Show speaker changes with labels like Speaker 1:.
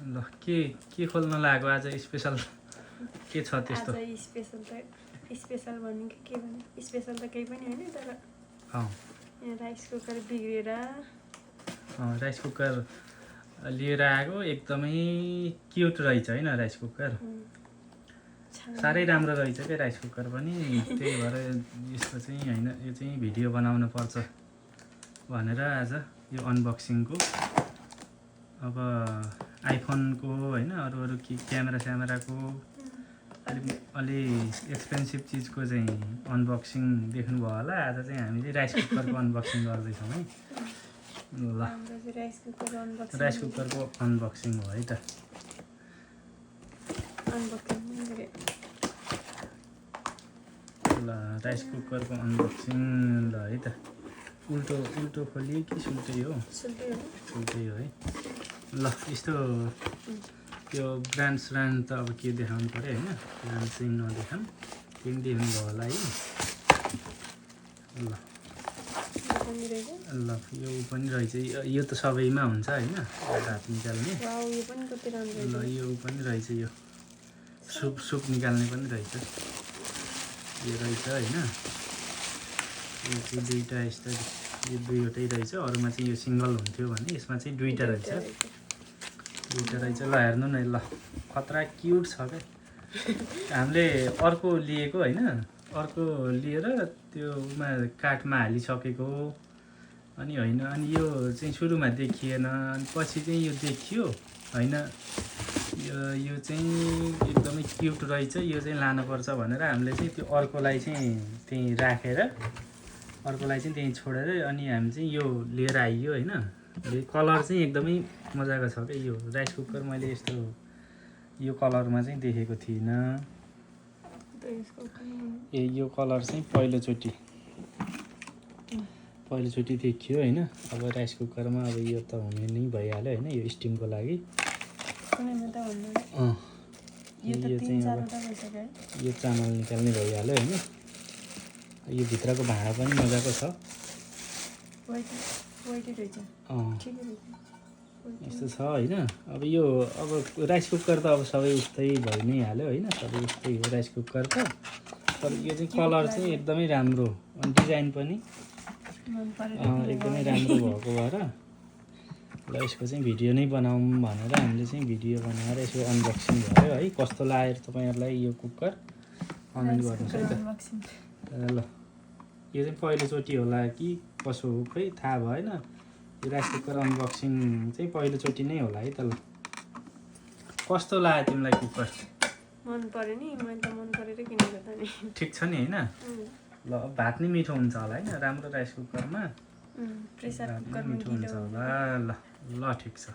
Speaker 1: ल के खोल्न लाग्यो आज स्पेशल के छ त्यस्तो?
Speaker 2: आज स्पेशल भन्ने के भन्ने स्पेशल त केही पनि हैन तर यहाँ राइस कुकर बिग्रेर
Speaker 1: राइस कुकर लिएर आएको एकदमै क्युट रहेछ हैन राइस कुकर साह्रै राम्रो रहेछ के राइस कुकर पनि त्यही भएर यसको चाहिँ हैन यो चाहिँ भिडियो बनाउन पर्छ भनेर आज यो अनबक्सिङको अब आइफोनको हैन अरु के क्यामेराको अलि एक्सपेन्सिभ चिजको चाहिँ अनबक्सिङ देख्नुभयो होला आज चाहिँ हामी चाहिँ राइस कुकरको अनबक्सिङ गर्दैछौँ है ल राइस कुकरको अनबक्सिङ हो है त ल राइस कुकरको अनबक्सिङ ल है त उल्टो खोलियो कि सुल्टै हो सुल्टै हो है ल यस्तो यो ब्रान्ड त अब के देखाउनु पर्यो हैन ब्रान्ड चाहिँ नदेखाउँ केही देख्नु भयो होला है ल यो पनि रहेछ यो त सबैमा हुन्छ हैन हात निकाल्ने ल यो पनि रहेछ यो सुप निकाल्ने पनि रहेछ यो रहेछ हैन यो चाहिँ दुईटा यस्तो यो दुईवटै रहेछ अरूमा चाहिँ यो सिङ्गल हुन्थ्यो भने यसमा चाहिँ दुईटा रहेछ ल हेर्नु न ल खतरा क्युट छ क्या हामीले अर्को लिएको हैन अर्को लिएर त्योमा काठमा हालिसकेको अनि हैन अनि यो चाहिँ सुरुमा देखिएन अनि पछि चाहिँ यो देखियो हैन यो चाहिँ एकदमै क्युट रहेछ यो चाहिँ लानुपर्छ भनेर हामीले चाहिँ त्यो अर्कोलाई चाहिँ त्यही राखेर अर्कोलाई चाहिँ त्यही छोडेर अनि हामी चाहिँ यो लिएर आइयो हैन कलर चाहिँ एकदमै मजाको छ क्या यो राइस कुकर मैले यस्तो यो कलरमा चाहिँ देखेको थिइनँ यो कलर चाहिँ पहिलोचोटि देखियो हैन अब राइस कुकरमा अब यो त हुने नै भइहाल्यो हैन यो स्टिमको लागि यो चाहिँ अब यो चामल निकाल्ने भइहाल्यो हैन यो भित्रको भाँडा पनि मजाको छ यस्तो छ हैन अब यो अब राइस कुकर त अब सबै उस्तै भइ नै हाल्यो हैन सबै उस्तै हो राइस कुकर त तर यो चाहिँ कलर चाहिँ एकदमै राम्रो अनि डिजाइन पनि एकदमै राम्रो भएको भएर ल यसको चाहिँ भिडियो नै बनाऊँ भनेर हामीले चाहिँ भिडियो बनाएर यसको अनबक्सिङ भयो है कस्तो लाग्यो तपाईहरुलाई यो कुकर कमेन्ट गर्नुस् है त ल यो चाहिँ पहिलोचोटि होला कि कसो हो खै थाहा भएन यो राइस कुकर अनबक्सिङ चाहिँ पहिलोचोटि नै होला है त ल कस्तो लाग्यो तिमीलाई कुकर
Speaker 2: मन पर्यो नि मैले त मन परेर किनेको त नि
Speaker 1: ठिक छ नि हैन ल भात नि मिठो हुन्छ होला हैन राम्रो राइस कुकरमा
Speaker 2: प्रेसर कुकर
Speaker 1: मिठो हुन्छ होला ल ठिक छ